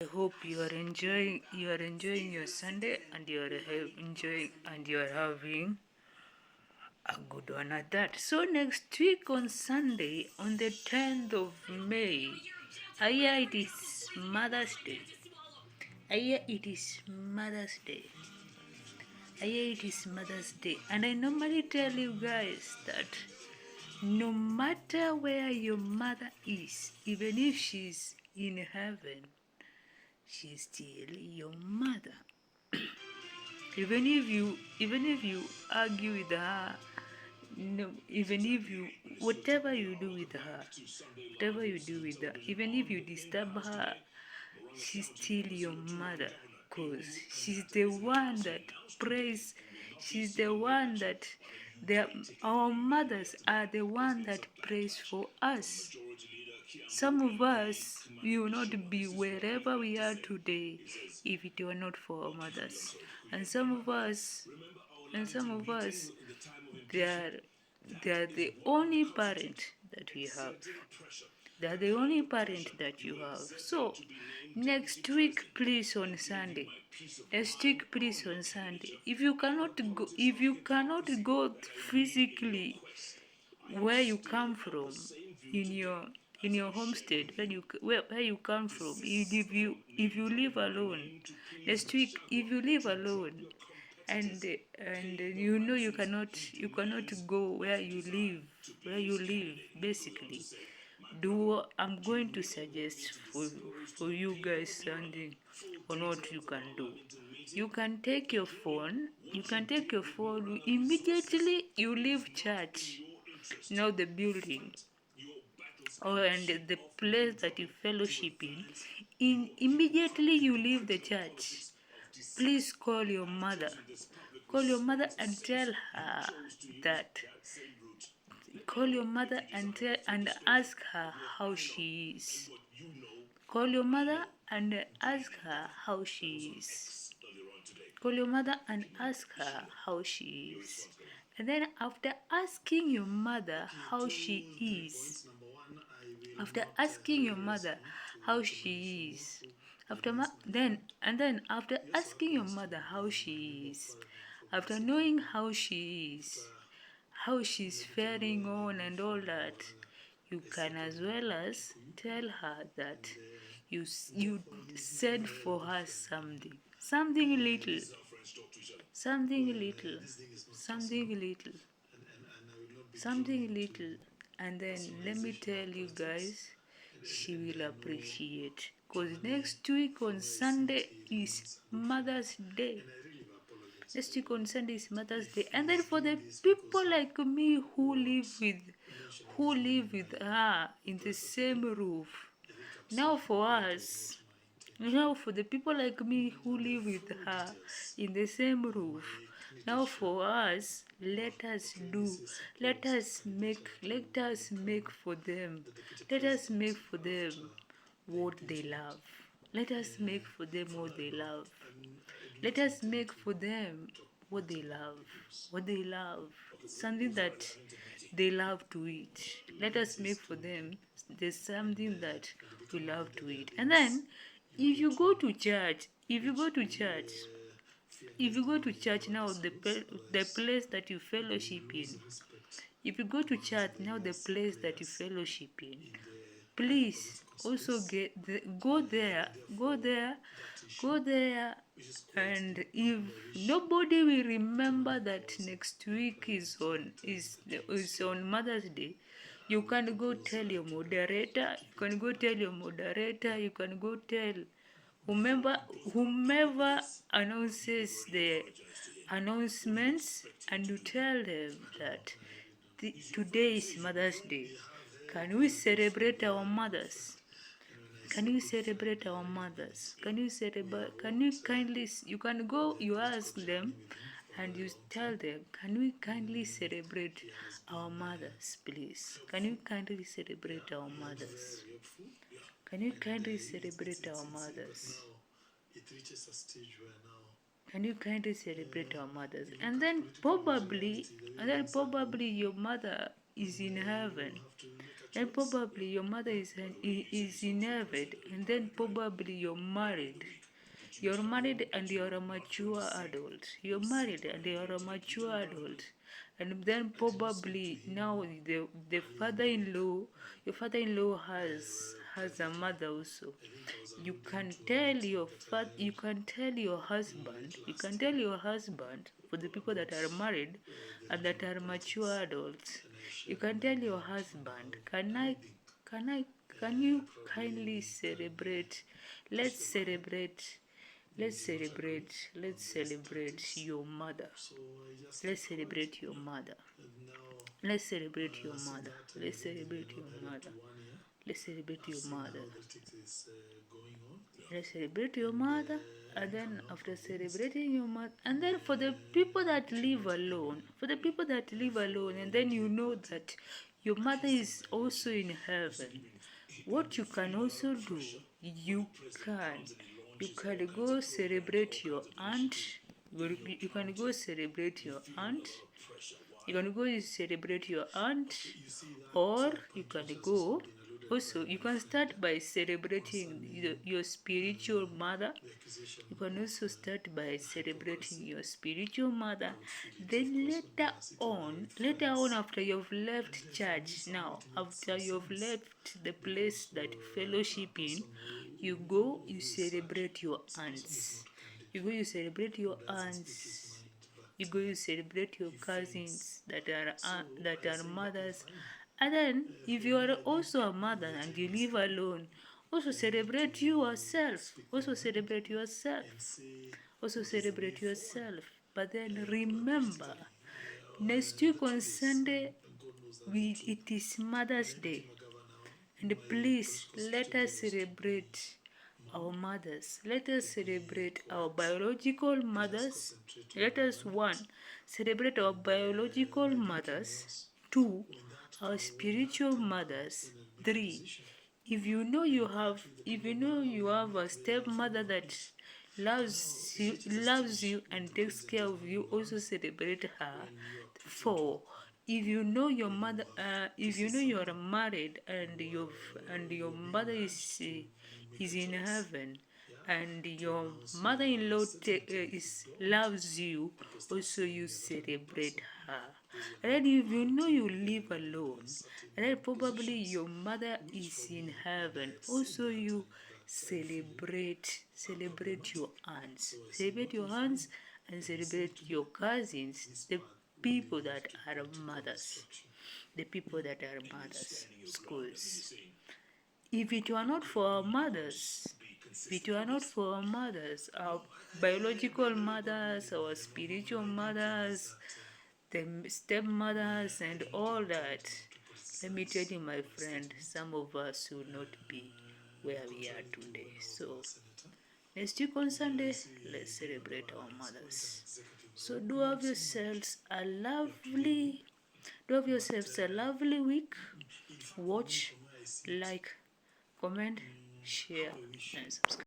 I hope you are enjoying your Sunday, and you are having a good one at that. So next week on Sunday, on the 10th of May, I hear it is Mother's Day. I hear it is Mother's Day. I hear it is Mother's Day. And I normally tell you guys that no matter where your mother is, even if she's in heaven, she's still your mother. Even if you argue with her, no, even if you whatever you do with her, even if you disturb her, she's still your mother, because she's the one that prays. She's the one that our mothers are the one that prays for us. Some of us, we will not be wherever we are today if it were not for our mothers. And some of us, they are, they are the only parent that we have. They are the only parent that you have. So, next week, please on Sunday. Next week, please on Sunday. If you cannot go physically where you come from, in your homestead, where you come from, if you live alone, next week, if you live alone, and you cannot go where you live basically, do I'm going to suggest for you guys something on what you can do. You can take your phone. Immediately you leave church, the building, and the place that you fellowship in immediately you leave the church. Please call your mother. Call your mother and tell her that. Call your mother and ask her how she is. Call your mother and ask her how she is. Call your mother and ask her how she is. And then after asking your mother how she is, after asking your mother how she is, after asking your mother how she is, after knowing how she is, how she's faring on and all that, you can as well as tell her that you send for her something little, something little, something little, something little, and then let me tell you guys, she will appreciate, because next week on Sunday is Mother's Day. Next week on Sunday is Mother's Day. And then for the people like me who live with her in the same roof. Now for the people like me who live with her in the same roof. Now for us, let us make for them. Let us make for them what they love. Let us make for them what they love. Let us make for them what they love, something that they love to eat. Let us make for them there's something that we love to eat. And then, if you go to church, now, the place that you fellowship in, if you go to church now, the place that you fellowship in, please also go there, and if nobody will remember that next week is on Mother's Day, you can go tell your moderator, you can go tell whomever announces the announcements, and you tell them that today is Mother's Day. Can we celebrate our mothers? Can you celebrate our mothers? Can you kindly, you can go, you ask them, and you tell them, can we kindly celebrate our mothers, please? Can you kindly celebrate our mothers? Can you kindly celebrate our mothers? Can you kindly celebrate our mothers? And then probably your mother is in heaven. then probably your mother is in heaven, and then probably you're married. You're married and you're a mature adult. You're married and you're a mature adult. And then probably now the father-in-law, your father-in-law has a mother also. You can tell your husband, for the people that are married and that are mature adults, you can tell your husband, can you kindly celebrate? Let's celebrate. Let's celebrate your mother. Let's celebrate your mother. Let's celebrate your mother. Let's celebrate your mother. Let's celebrate your mother. Let's celebrate your mother. And then after celebrating your mother, and then for the people that live alone, and then you know that your mother is also in heaven, what you can also do, you can go celebrate your aunt. You can go celebrate your aunt. You can go celebrate your aunt, or you can go. Also, you can start by celebrating your spiritual mother. You can also start by celebrating your spiritual mother. Then later on, after you've left church, after you've left the place that you fellowship in, you go, you celebrate your aunts. You go, you celebrate your aunts. You go, you celebrate your cousins that are mothers. And then, if you are also a mother and you live alone, also celebrate yourself. Also celebrate yourself. Also celebrate yourself. But then remember, next week on Sunday, it is Mother's Day. And please, let us celebrate our mothers. Let us celebrate our biological mothers. Let us, 1, celebrate our biological mothers. 2, our spiritual mothers. 3, if you know you have a stepmother that loves you and takes care of you, also celebrate her. 4, if you know your mother, if you know you are married and your mother is in heaven, and your mother-in-law loves you, also you celebrate her. And then if you know you live alone, and then probably your mother is in heaven, also you celebrate your aunts. Celebrate your aunts and celebrate your cousins, the people that are mothers. The people that are mothers, schools. If it were not for our mothers, our biological mothers, our spiritual mothers, the stepmothers, and all that, let me tell you, my friend, some of us will not be where we are today. So, next week on Sunday, let's celebrate our mothers. So, do have yourselves a lovely week. Watch, like, comment, share, and subscribe.